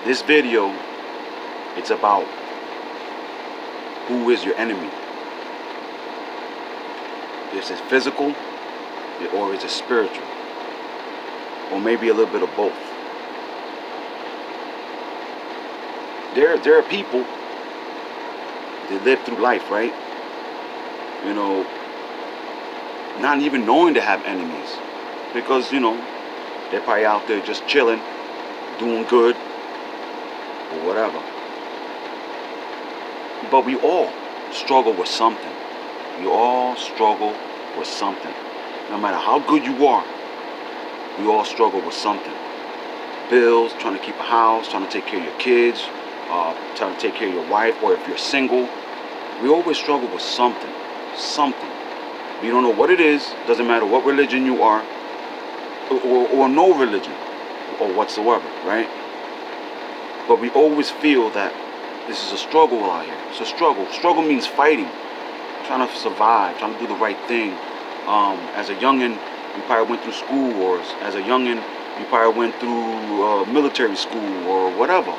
This video, it's about who is your enemy. Is it physical or is it spiritual? Or maybe a little bit of both. There are people that live through life, right? You know, not even knowing they have enemies. Because, they're probably out there just chilling, doing good, or whatever. But we all struggle with something. We all struggle with something. No matter how good you are, we all struggle with something. Bills, trying to keep a house, trying to take care of your kids, trying to take care of your wife, or if you're single. We always struggle with something. Something. You don't know what it is, doesn't matter what religion you are, or no religion, or whatsoever, right? But we always feel that this is a struggle out here. It's a struggle. Struggle means fighting, trying to survive, trying to do the right thing. As a youngin', you probably went through school, or as a youngin', you probably went through military school, or whatever.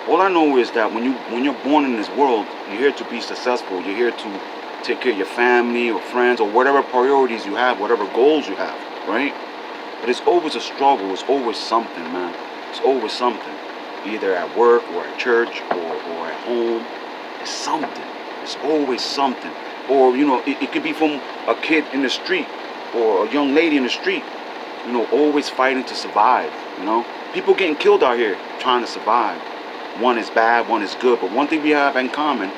All I know is that when you're born in this world, you're here to be successful. You're here to take care of your family or friends or whatever priorities you have, whatever goals you have, right? But it's always a struggle. It's always something, man. It's always something. Either at work or at church or at home. It's something. It's always something. Or, it could be from a kid in the street or a young lady in the street, always fighting to survive, People getting killed out here trying to survive. One is bad, one is good, but one thing we have in common,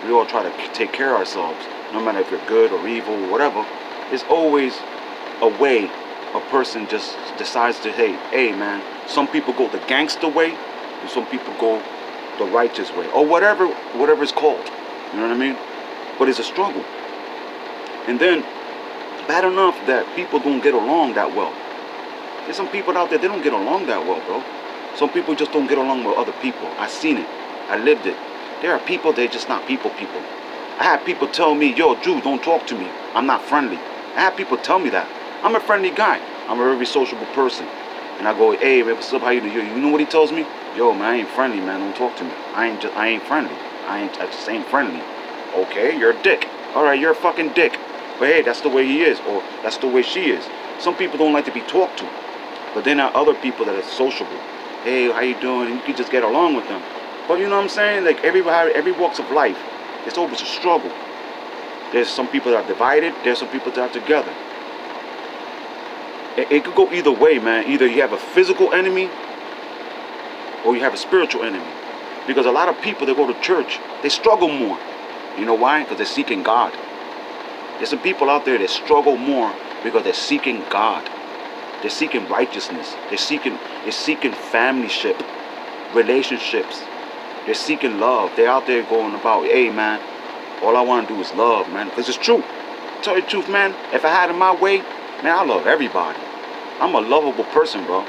we all try to take care of ourselves, no matter if you're good or evil or whatever. There's always a way a person just decides to, hey man, some people go the gangster way, and some people go the righteous way, or whatever it's called, you know what I mean? But it's a struggle. And then, bad enough that people don't get along that well. There's some people out there, they don't get along that well, bro. Some people just don't get along with other people. I seen it. I lived it. There are people, they're just not people. I had people tell me, yo, Drew, don't talk to me. I'm not friendly. I had people tell me that. I'm a friendly guy. I'm a very sociable person. And I go, hey, what's up, how you doing? You know what he tells me? Yo, man, I ain't friendly, man. Don't talk to me. I ain't friendly. I just ain't friendly. Okay, you're a dick. All right, you're a fucking dick. But hey, that's the way he is, or that's the way she is. Some people don't like to be talked to. But then there are other people that are sociable. Hey, how you doing? And you can just get along with them. But you know what I'm saying? Like every walks of life, it's always a struggle. There's some people that are divided. There's some people that are together. It could go either way, man. Either you have a physical enemy or you have a spiritual enemy. Because a lot of people that go to church, they struggle more. You know why? Because they're seeking God. There's some people out there that struggle more because they're seeking God. They're seeking righteousness. They're seeking familyship, relationships. They're seeking love. They're out there going about, hey, man, all I want to do is love, man. Because it's true. Tell you the truth, man. If I had it my way, man, I love everybody. I'm a lovable person, bro.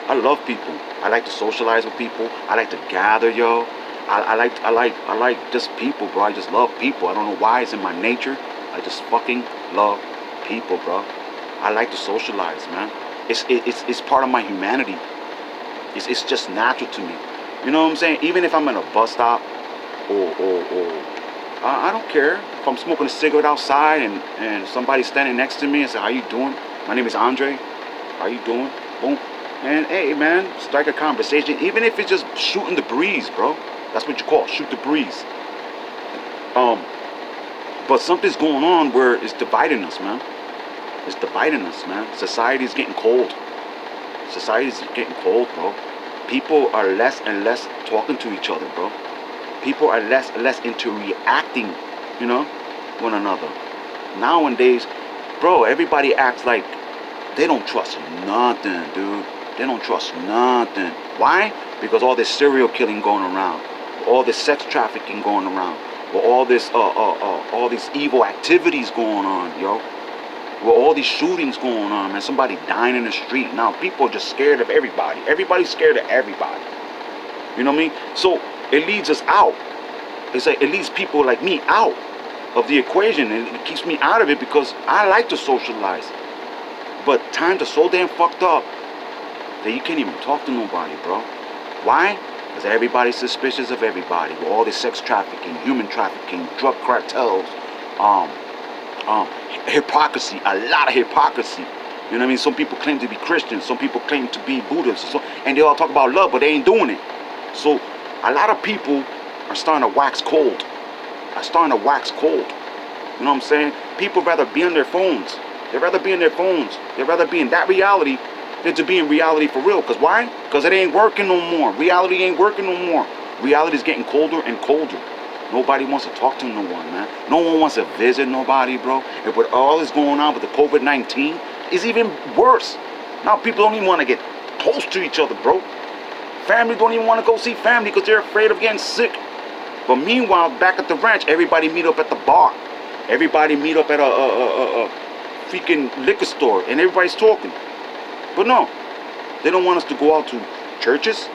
I love people. I like to socialize with people. I like to gather, yo. I like just people, bro. I just love people. I don't know why. It's in my nature. I just fucking love people, bro. I like to socialize, man. It's part of my humanity. It's just natural to me. You know what I'm saying? Even if I'm at a bus stop or I don't care. If I'm smoking a cigarette outside and somebody's standing next to me and say, how you doing? My name is Andre. How you doing? Boom. And hey, man, strike a conversation. Even if it's just shooting the breeze, bro. That's what you call it, shoot the breeze. But something's going on where it's dividing us, man. It's dividing us, man. Society's getting cold. Society's getting cold, bro. People are less and less talking to each other, bro. People are less and less into reacting, one another. Nowadays, bro, everybody acts like they don't trust nothing, dude. They don't trust nothing. Why? Because all this serial killing going around, all this sex trafficking going around, or all these evil activities going on, yo. With all these shootings going on, man, somebody dying in the street. Now people are just scared of everybody. Everybody's scared of everybody. You know what I mean? So it leads us out. It's like it leads people like me out of the equation, and it keeps me out of it because I like to socialize. But times are so damn fucked up that you can't even talk to nobody, bro. Why? Because everybody's suspicious of everybody. With all this sex trafficking, human trafficking, drug cartels, um, hypocrisy, a lot of hypocrisy. You know what I mean? Some people claim to be Christians, some people claim to be Buddhists, and they all talk about love, but they ain't doing it. So a lot of people are starting to wax cold. You know what I'm saying? People rather be on their phones. They'd rather be in their phones. They'd rather be in that reality than to be in reality for real. Because why? Because it ain't working no more. Reality ain't working no more. Reality is getting colder and colder. Nobody wants to talk to no one, man. No one wants to visit nobody, bro. And with all this going on with the COVID-19, it's even worse. Now people don't even want to get close to each other, bro. Family don't even want to go see family because they're afraid of getting sick. But meanwhile, back at the ranch, everybody meet up at the bar. Everybody meet up at a freaking liquor store, and everybody's talking. But no, they don't want us to go out to churches.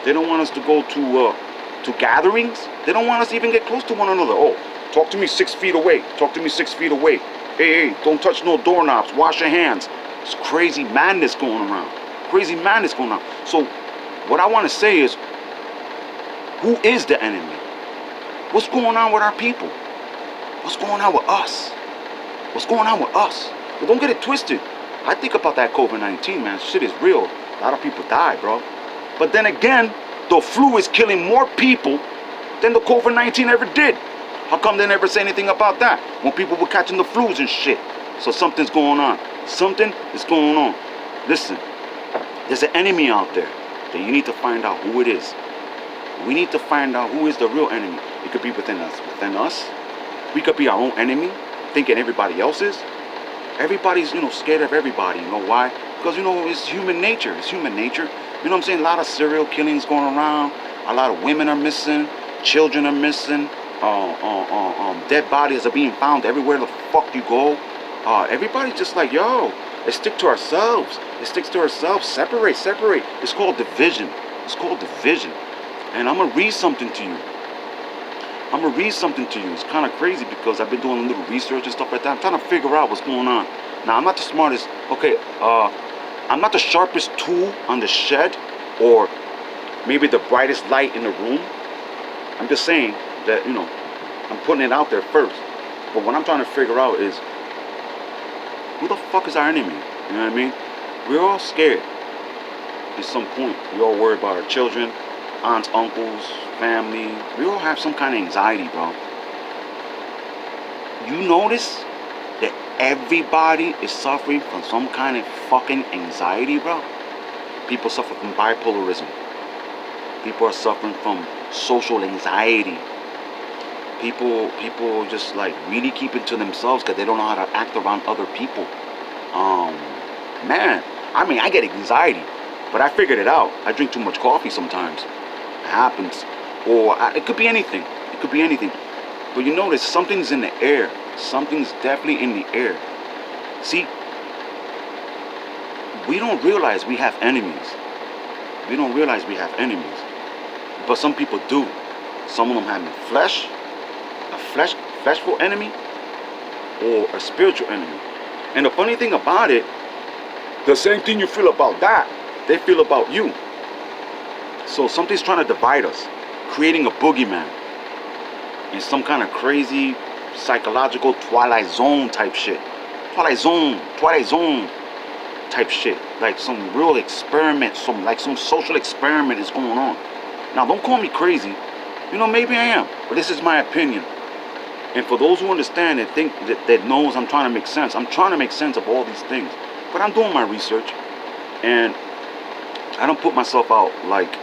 They don't want us to go to gatherings. They don't want us to even get close to one another. Oh, talk to me 6 feet away. Talk to me 6 feet away. Hey, don't touch no doorknobs. Wash your hands. It's crazy madness going around. Crazy madness going on. So what I want to say is, who is the enemy? What's going on with our people? What's going on with us? What's going on with us? But don't get it twisted. I think about that COVID-19, man. Shit is real. A lot of people die, bro. But then again, the flu is killing more people than the COVID-19 ever did. How come they never say anything about that when people were catching the flus and shit? So something's going on. Something is going on. Listen, there's an enemy out there that you need to find out who it is. We need to find out who is the real enemy. It could be within us. We could be our own enemy, thinking everybody else is. Everybody's, scared of everybody. You know why? Because, it's human nature. It's human nature. You know what I'm saying? A lot of serial killings going around. A lot of women are missing. Children are missing. Dead bodies are being found everywhere the fuck you go. Everybody's just like, yo, let's stick to ourselves. Separate. It's called division. And I'm going to read something to you. It's kind of crazy because I've been doing a little research and stuff like that. I'm trying to figure out what's going on. Now, I'm not the smartest. Okay, I'm not the sharpest tool on the shed or maybe the brightest light in the room. I'm just saying that, I'm putting it out there first. But what I'm trying to figure out is, who the fuck is our enemy? You know what I mean? We're all scared at some point. We all worry about our children, aunts, uncles, family. We all have some kind of anxiety, bro. You notice that everybody is suffering from some kind of fucking anxiety, bro? People suffer from bipolarism. People are suffering from social anxiety. People just like really keep it to themselves because they don't know how to act around other people. Man, I get anxiety, but I figured it out. I drink too much coffee sometimes. It happens. Or it could be anything. But you notice something's in the air. Something's definitely in the air. See, we don't realize we have enemies. But some people do. Some of them have a fleshful enemy, or a spiritual enemy. And the funny thing about it, the same thing you feel about that, they feel about you. So something's trying to divide us, creating a boogeyman in some kind of crazy psychological Twilight Zone type shit. Twilight Zone type shit. Like some real experiment, some social experiment is going on. Now don't call me crazy. Maybe I am, but this is my opinion. And for those who understand and think that knows I'm trying to make sense, I'm trying to make sense of all these things. But I'm doing my research, and I don't put myself out like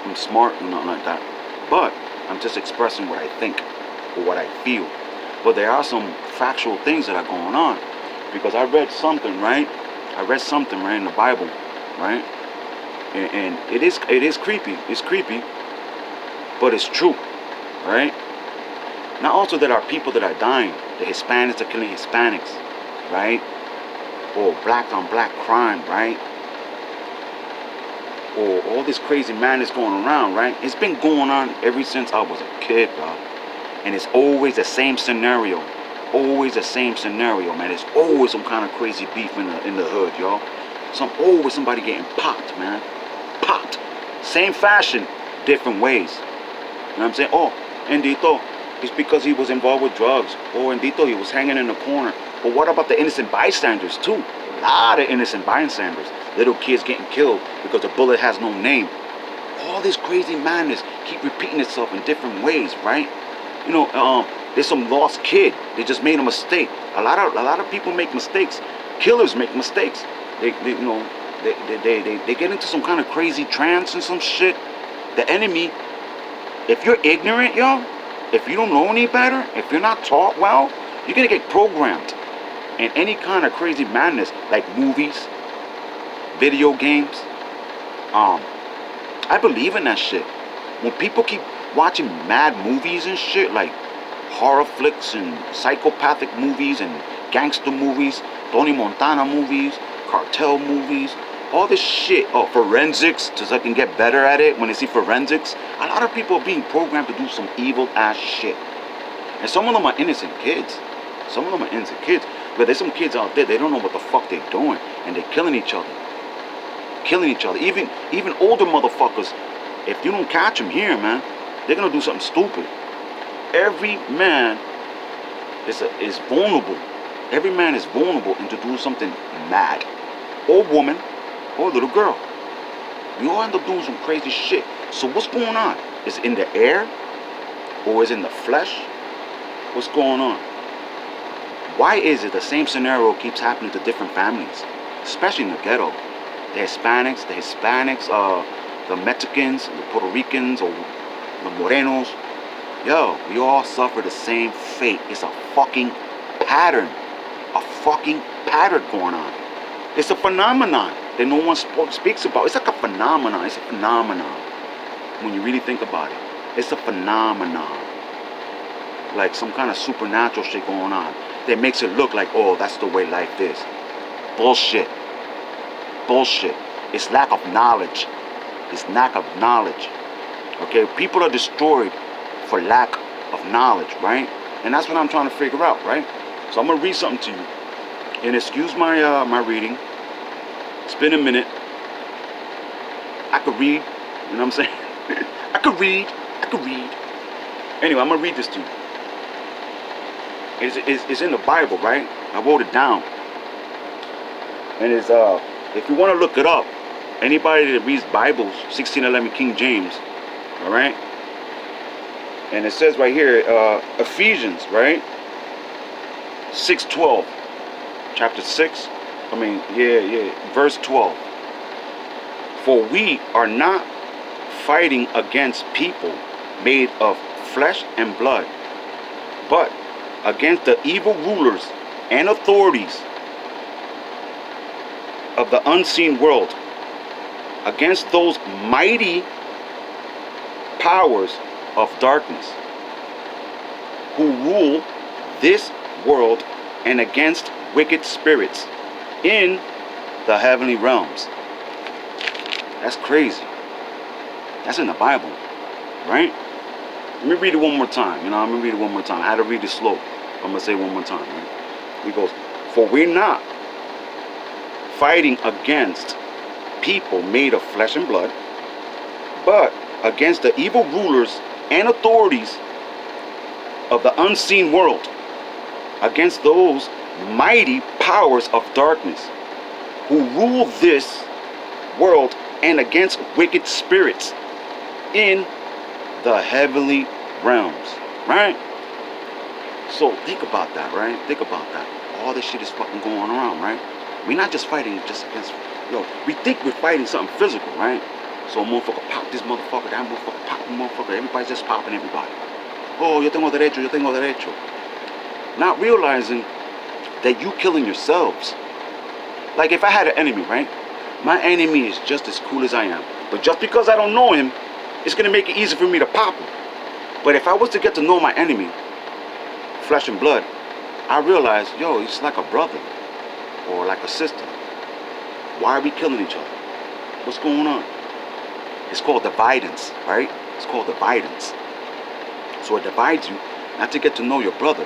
I'm smart or nothing like that. But I'm just expressing what I think or what I feel. But there are some factual things that are going on, because I read something, right? In the Bible, right? And it is creepy. It's creepy, but it's true, right? Now also there are people that are dying. The Hispanics are killing Hispanics, right? Or black on black crime, right? Or all this crazy madness going around, right? It's been going on ever since I was a kid, bro. And it's always the same scenario. Man. There's always some kind of crazy beef in the hood, y'all. Always somebody getting popped, man. Popped. Same fashion, different ways. You know what I'm saying? Oh, Endito, it's because he was involved with drugs. Oh, Endito, he was hanging in the corner. But what about the innocent bystanders too? A lot of innocent bystanders. Little kids getting killed because the bullet has no name. All this crazy madness keep repeating itself in different ways, right? You know, there's some lost kid. They just made a mistake. A lot of people make mistakes. Killers make mistakes. They get into some kind of crazy trance and some shit. The enemy, if you're ignorant, yo, if you don't know any better, if you're not taught well, you're gonna get programmed in any kind of crazy madness, like movies, video games. I believe in that shit. When people keep watching mad movies and shit, like horror flicks and psychopathic movies and gangster movies, Tony Montana movies, cartel movies, all this shit, forensics, so I can get better at it when they see forensics. A lot of people are being programmed to do some evil ass shit. And some of them are innocent kids. Some of them are innocent kids. But there's some kids out there, they don't know what the fuck they're doing. And they're killing each other. Killing each other. Even older motherfuckers, if you don't catch them here, man, they're gonna do something stupid. Every man is vulnerable. Every man is vulnerable into doing something mad. Or woman, or little girl. We all end up doing some crazy shit. So what's going on? Is it in the air? Or is it in the flesh? What's going on? Why is it the same scenario keeps happening to different families? Especially in the ghetto. The Hispanics, the Mexicans, the Puerto Ricans, or the Morenos. Yo, we all suffer the same fate. It's a fucking pattern. A fucking pattern going on. It's a phenomenon that no one speaks about. It's like a phenomenon. It's a phenomenon. When you really think about it. It's a phenomenon. Like some kind of supernatural shit going on. That makes it look like, oh, that's the way life is. Bullshit. Bullshit. It's lack of knowledge. It's lack of knowledge. Okay? People are destroyed for lack of knowledge, right? And that's what I'm trying to figure out, right? So I'm going to read something to you. And excuse my my reading. It's been a minute. I could read. You know what I'm saying? I could read. Anyway, I'm going to read this to you. It's in the Bible, right? I wrote it down. And it's, if you want to look it up, anybody that reads Bibles, 1611 King James, all right? And it says right here, Ephesians, right? 6:12. Chapter 6, verse 12. For we are not fighting against people made of flesh and blood, but against the evil rulers and authorities of the unseen world, against those mighty powers of darkness who rule this world, and against wicked spirits in the heavenly realms. That's crazy. That's in the Bible, right? Let me read it one more time. I'm going to read it one more time. I had to read it slow. I'm going to say it one more time, right? It goes, for we're not fighting against people made of flesh and blood, but against the evil rulers and authorities of the unseen world, against those mighty powers of darkness who rule this world, and against wicked spirits in the heavenly realms, right? So think about that, right? Think about that. All this shit is fucking going around, right? We're not just fighting just against, we think we're fighting something physical, right? So a motherfucker pop this motherfucker, that motherfucker pop the motherfucker, everybody's just popping everybody. Oh, yo tengo derecho. Not realizing that you killing yourselves. Like if I had an enemy, right? My enemy is just as cool as I am. But just because I don't know him, it's going to make it easy for me to pop him. But if I was to get to know my enemy, flesh and blood, I realize, he's like a brother or like a sister. Why are we killing each other? What's going on? It's called dividance, right? It's called dividance. So it divides you not to get to know your brother.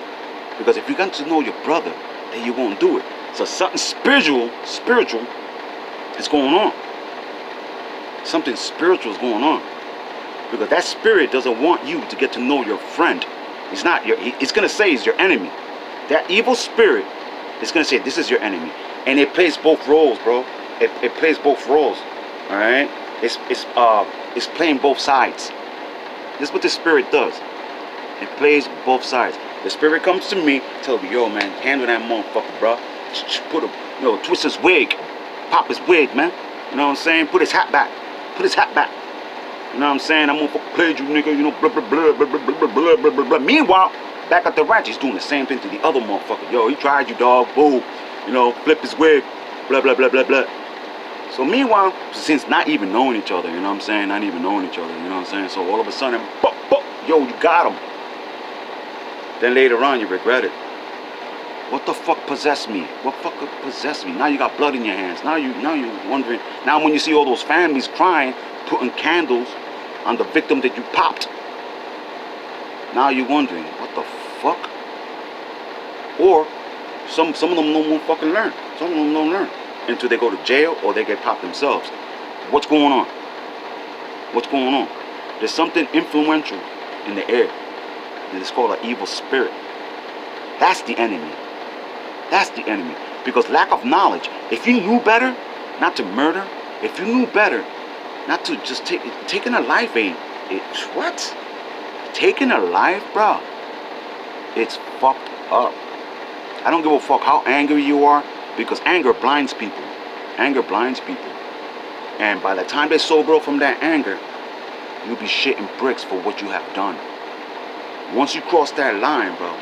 Because if you get to know your brother, then you won't do it. So something spiritual is going on. Something spiritual is going on. Because that spirit doesn't want you to get to know your friend. It's not your, it's going to say he's your enemy. That evil spirit is going to say this is your enemy. And it plays both roles, bro. It plays both roles. All right? It's playing both sides. This is what the spirit does. It plays both sides. The spirit comes to me, tells me, yo, man, handle that motherfucker, bro. Put him, twist his wig. Pop his wig, man. You know what I'm saying? Put his hat back. Put his hat back. You know what I'm saying? I'm gonna fucking play you, nigga. You know, blah, blah, blah, blah, blah, blah, blah, blah, blah, blah. Meanwhile, back at the ranch, he's doing the same thing to the other motherfucker. Yo, he tried you, dog. Boo. You know, flip his wig. Blah, blah, blah, blah, blah. So meanwhile, since not even knowing each other, you know what I'm saying? Not even knowing each other, you know what I'm saying? So all of a sudden, yo, you got him. Then later on, you regret it. What the fuck possessed me? What fuck possessed me? Now you got blood in your hands. Now you're wondering. Now when you see all those families crying, putting candles on the victim that you popped, now you're wondering, what the fuck? Or some of them don't fucking learn. Some of them don't learn until they go to jail or they get popped themselves. What's going on? What's going on? There's something influential in the air. And it's called an evil spirit. That's the enemy. That's the enemy. Because lack of knowledge. If you knew better not to murder, if you knew better not to just taking a life what? Taking a life, bro. It's fucked up. I don't give a fuck how angry you are, because anger blinds people. Anger blinds people. And by the time they sober up from that anger, you'll be shitting bricks for what you have done. Once you cross that line, bro,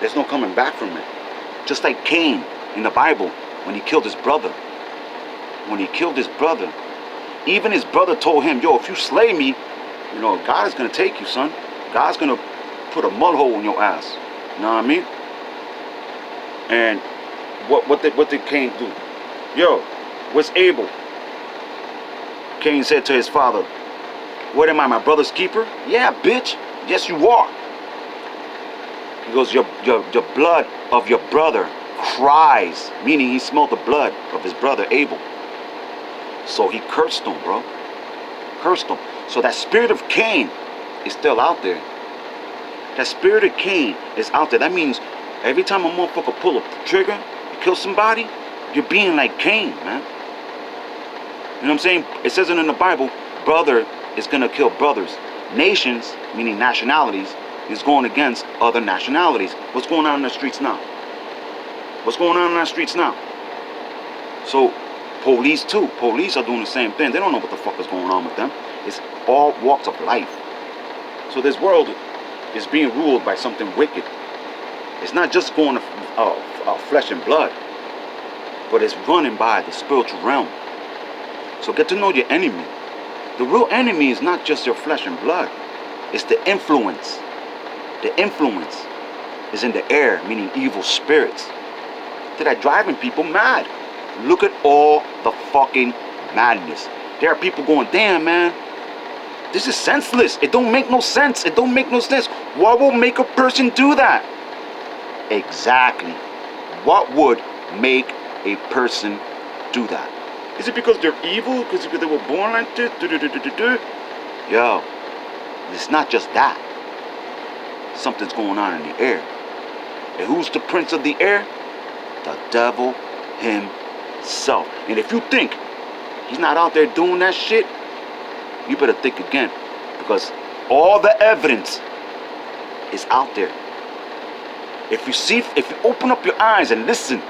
there's no coming back from it. Just like Cain in the Bible, when he killed his brother. When he killed his brother, even his brother told him, yo, if you slay me, you know, God is going to take you, son. God's going to put a mud hole in your ass. You know what I mean? And what did Cain do? Yo, where's Abel? Cain said to his father, what am I, my brother's keeper? Yeah, bitch. Yes, you are. He goes, your blood of your brother cries, meaning he smelled the blood of his brother Abel. So he cursed him, bro. Cursed him. So that spirit of Cain is still out there. That spirit of Cain is out there. That means every time a motherfucker pull a trigger, you kill somebody, you're being like Cain, man. You know what I'm saying? It says it in the Bible, brother is going to kill brothers. Nations, meaning nationalities, is going against other nationalities. What's going on in the streets now? What's going on in our streets now? So, police too. Police are doing the same thing. They don't know what the fuck is going on with them. It's all walks of life. So this world is being ruled by something wicked. It's not just going to flesh and blood, but it's running by the spiritual realm. So get to know your enemy. The real enemy is not just your flesh and blood. It's the influence. The influence is in the air, meaning evil spirits that are driving people mad. Look at all the fucking madness. There are people going, damn, man, this is senseless. It don't make no sense. It don't make no sense. What will make a person do that? Exactly. What would make a person do that? Is it because they're evil? Because they were born like this? Yo, it's not just that. Something's going on in the air. And who's the prince of the air? The devil himself. And if you think he's not out there doing that shit, you better think again. Because all the evidence is out there. If you open up your eyes and listen,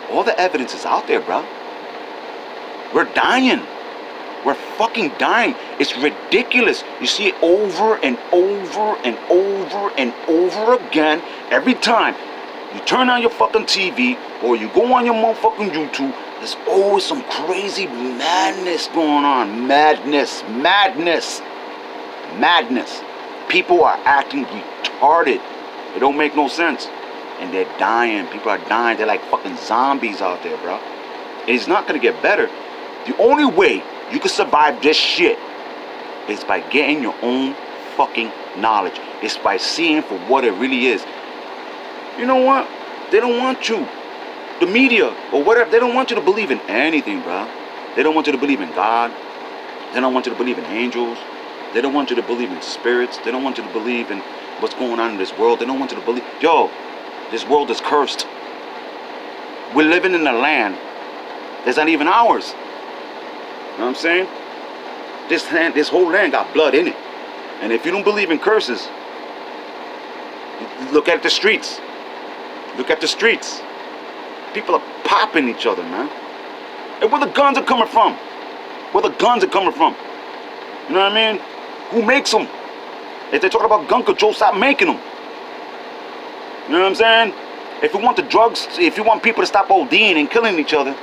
all the evidence is out there, bro. We're dying. We're fucking dying. It's ridiculous. You see it over and over and over and over again. Every time you turn on your fucking TV or you go on your motherfucking YouTube, there's always some crazy madness going on. Madness. People are acting retarded. It don't make no sense. And they're dying. People are dying. They're like fucking zombies out there, bro. It's not going to get better. The only way you can survive this shit is by getting your own fucking knowledge. It's by seeing for what it really is. You know what? They don't want you. The media or whatever, they don't want you to believe in anything, bro. They don't want you to believe in God. They don't want you to believe in angels. They don't want you to believe in spirits. They don't want you to believe in what's going on in this world. They don't want you to believe. Yo, this world is cursed. We're living in a land that's not even ours. You know what I'm saying? This whole land got blood in it. And if you don't believe in curses, look at the streets. Look at the streets. People are popping each other, man. And where the guns are coming from? Where the guns are coming from? You know what I mean? Who makes them? If they're talking about gun control, stop making them. You know what I'm saying? If you want the drugs, if you want people to stop ODing and killing each other,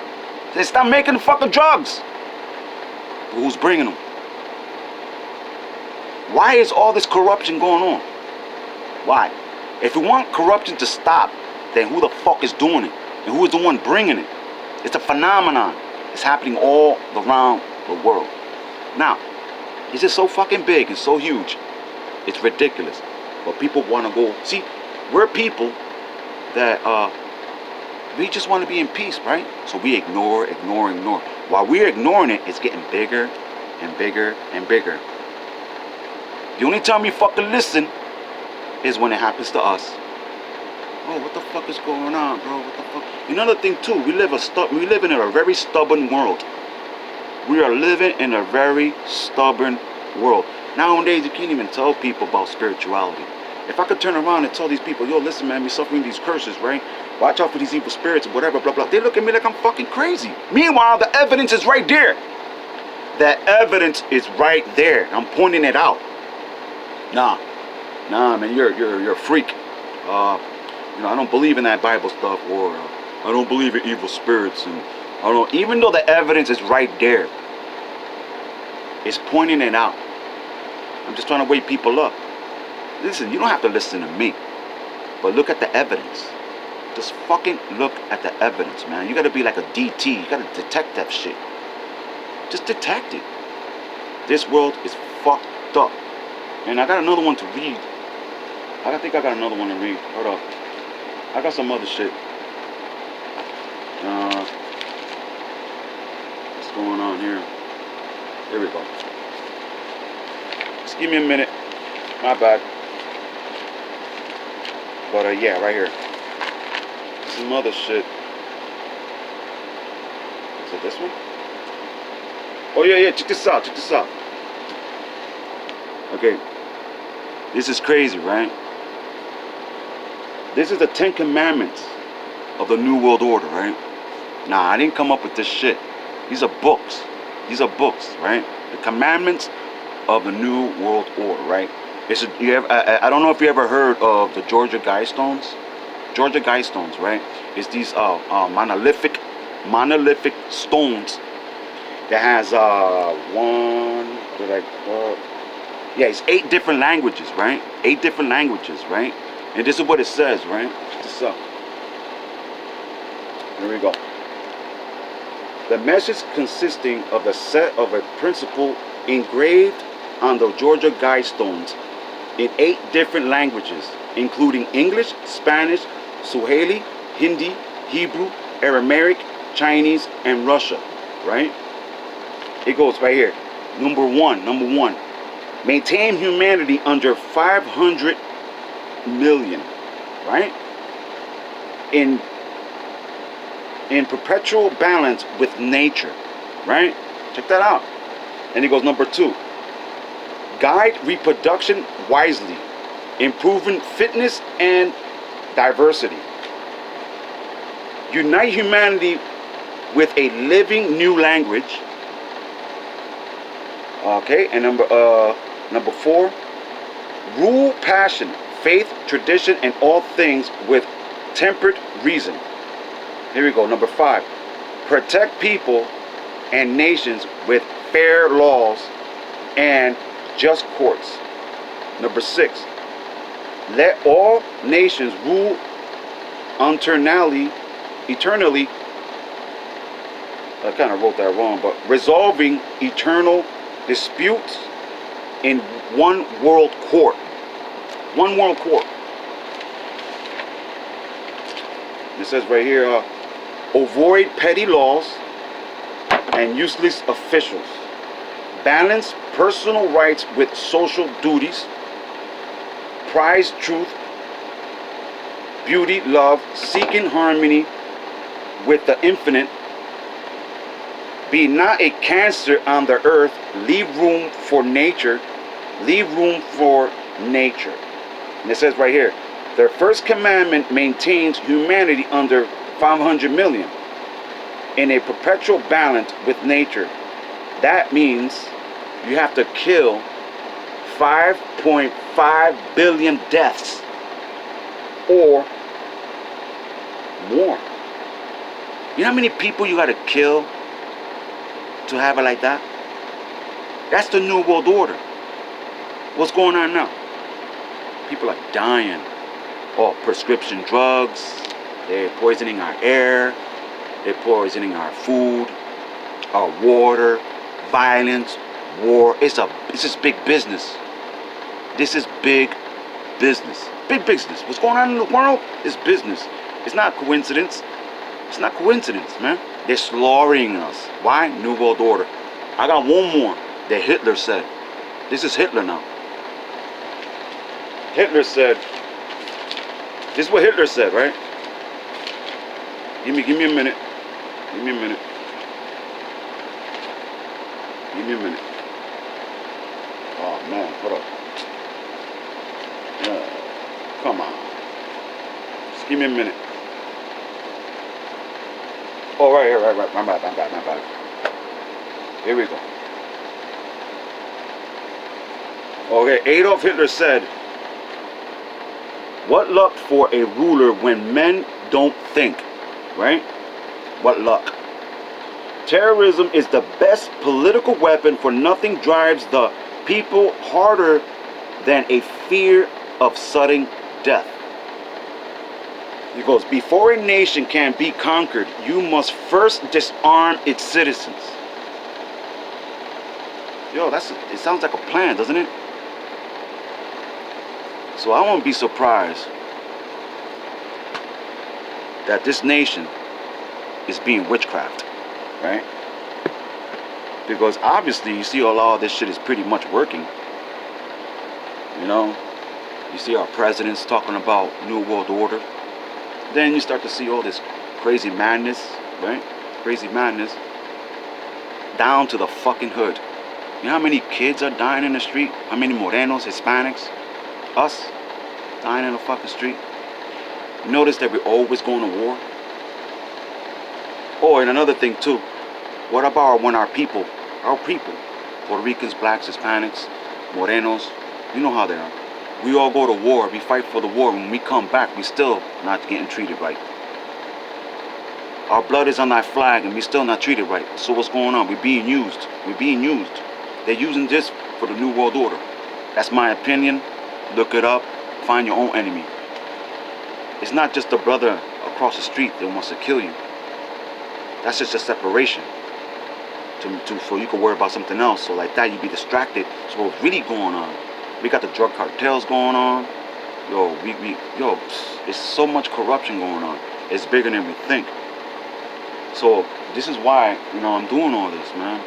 then stop making the fucking drugs. But who's bringing them? Why is all this corruption going on? Why? If you want corruption to stop, then who the fuck is doing it? And who is the one bringing it? It's a phenomenon. It's happening all around the world. Now, it's just so fucking big and so huge. It's ridiculous. But people want to go. See, we're people that we just want to be in peace, right? So we ignore. While we're ignoring it, it's getting bigger and bigger and bigger. The only time you fucking listen is when it happens to us. Oh, what the fuck is going on, bro? What the fuck? Another thing too, we live in a very stubborn world. We are living in a very stubborn world. Nowadays, you can't even tell people about spirituality. If I could turn around and tell these people, yo, listen, man, we're suffering these curses, right? Watch out for these evil spirits and whatever, blah, blah. They look at me like I'm fucking crazy. Meanwhile, the evidence is right there. The evidence is right there. I'm pointing it out. Nah, man, you're a freak. You know, I don't believe in that Bible stuff, or I don't believe in evil spirits, and I don't. Even though the evidence is right there, it's pointing it out. I'm just trying to wake people up. Listen, you don't have to listen to me, but look at the evidence. Just fucking look at the evidence, man. You gotta be like a DT. You gotta detect that shit. Just detect it. This world is fucked up. And I got another one to read. I think I got another one to read. Hold up. I got some other shit. What's going on here? Here we go. Just give me a minute. My bad. But yeah, right here. Some other shit. Is it this one? Oh yeah, check this out. Okay. This is crazy, right? This is the 10 Commandments of the New World Order, right? Nah, I didn't come up with this shit. These are books. Right? The Commandments of the New World Order, right? I don't know if you ever heard of the Georgia Guidestones. Georgia Guidestones, right? It's these monolithic stones that has it's 8 different languages, right? 8 different languages, right? And this is what it says, right? Check this out. Here we go. The message consisting of a set of a principle engraved on the Georgia Guidestones in 8 different languages, including English, Spanish, Swahili, Hindi, Hebrew, Aramaic, Chinese, and Russia, right? It goes right here. Number one. Maintain humanity under 500 million, right? In perpetual balance with nature, right? Check that out. And it goes number 2. Guide reproduction wisely, improving fitness and diversity. Unite humanity with a living new language. Okay, and number 4, rule passion, faith, tradition, and all things with tempered reason. Here we go. Number 5, protect people and nations with fair laws and just courts. Number 6, let all nations rule eternally. I kind of wrote that wrong, but resolving eternal disputes in one world court. One world court. It says right here, avoid petty laws. and useless officials. Balance personal rights with social duties. Prize truth, beauty, love, seeking harmony with the infinite. Be not a cancer on the earth. Leave room for nature. Leave room for nature. And it says right here, their first commandment maintains humanity under 500 million in a perpetual balance with nature. That means you have to kill 5.5 billion deaths or more. You know how many people you got to kill to have it like that? That's the New World Order. What's going on now? People are dying. Oh, prescription drugs. They're poisoning our air. They're poisoning our food, our water, violence, war. It's just big business. This is big business. Big business. What's going on in the world is business. It's not coincidence. It's not coincidence, man. They're slaughtering us. Why? New World Order. I got one more that Hitler said. This is Hitler now. Hitler said, this is what Hitler said, right? Give me a minute. Give me a minute. Give me a minute. Oh man, hold up. Come on. Just give me a minute. Oh, right here, right. My bad. Here we go. Okay, Adolf Hitler said, what luck for a ruler when men don't think, right? What luck. Terrorism is the best political weapon, for nothing drives the people harder than a fear of sudden death. He goes, before a nation can be conquered, you must first disarm its citizens. Yo, it sounds like a plan, doesn't it? So I won't be surprised that this nation is being witchcraft, right? Because obviously you see a lot of this shit is pretty much working. You know, you see our presidents talking about New World Order. Then you start to see all this crazy madness, right? Crazy madness down to the fucking hood. You know how many kids are dying in the street? How many Morenos, Hispanics, us, dying in the fucking street? Notice that we're always going to war. Oh, and another thing too. What about when our people, Puerto Ricans, blacks, Hispanics, Morenos, you know how they are. We all go to war, we fight for the war. When we come back, we still not getting treated right. Our blood is on our flag and we still not treated right. So what's going on? We're being used. They're using this for the New World Order. That's my opinion. Look it up. Find your own enemy. It's not just the brother across the street that wants to kill you. That's just a separation. So you can worry about something else. So like that, you be distracted. So what's really going on? We got the drug cartels going on. Yo, it's so much corruption going on. It's bigger than we think. So this is why, I'm doing all this, man.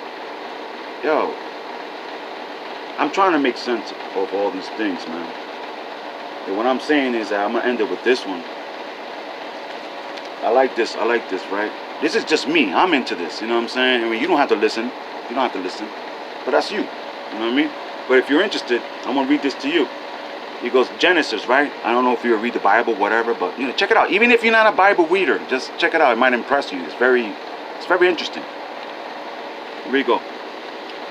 Yo, I'm trying to make sense of all these things, man. And what I'm saying is that I'm gonna end it with this one. I like this, right? This is just me. I'm into this, you know what I'm saying? I mean, you don't have to listen. But that's you. You know what I mean? But if you're interested, I'm going to read this to you. He goes, Genesis, right? I don't know if you read the Bible, whatever, but check it out. Even if you're not a Bible reader, just check it out. It might impress you. It's very interesting. Here we go.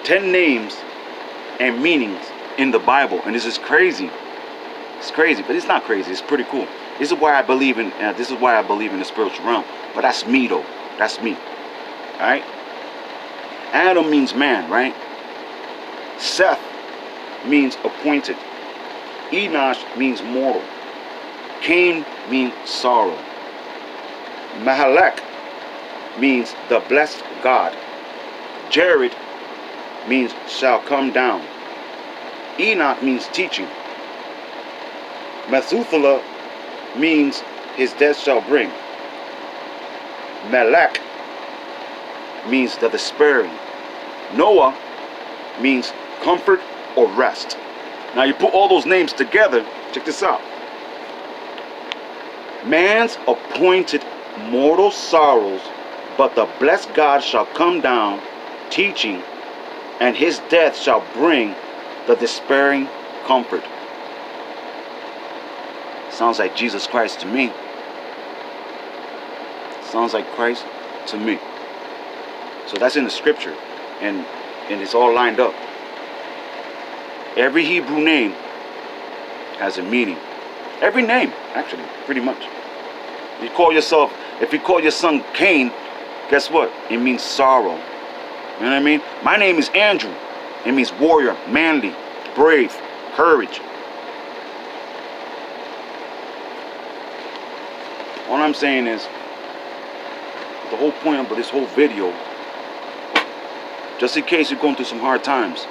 10 names and meanings in the Bible. And this is crazy. It's crazy, but it's not crazy. It's pretty cool. This is why I believe in the spiritual realm. But that's me though. That's me. Alright? Adam means man, right? Seth means appointed. Enosh means mortal. Cain means sorrow. Mahalek means the blessed God. Jared means shall come down. Enoch means teaching. Methuselah means his death shall bring. Melech means the despairing. Noah means comfort or rest. Now you put all those names together, check this out. Man's appointed mortal sorrows, but the blessed God shall come down, teaching, and his death shall bring the despairing comfort. Sounds like Jesus Christ to me. Sounds like Christ to me. So that's in the scripture, and it's all lined up. Every Hebrew name has a meaning. Every name, actually, pretty much. You call yourself, if you call your son Cain, guess what? It means sorrow. You know what I mean? My name is Andrew. It means warrior, manly, brave, courage. All I'm saying is, the whole point of this whole video, just in case you're going through some hard times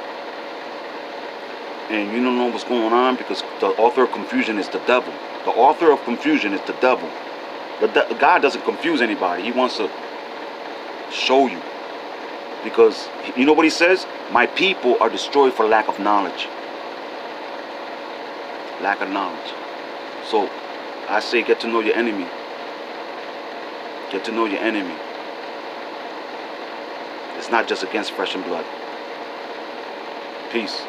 and you don't know what's going on, because the author of confusion is the devil. The author of confusion is the devil. God doesn't confuse anybody. He wants to show you. Because you know what he says? My people are destroyed for lack of knowledge. Lack of knowledge. So I say get to know your enemy. Get to know your enemy. It's not just against flesh and blood. Peace.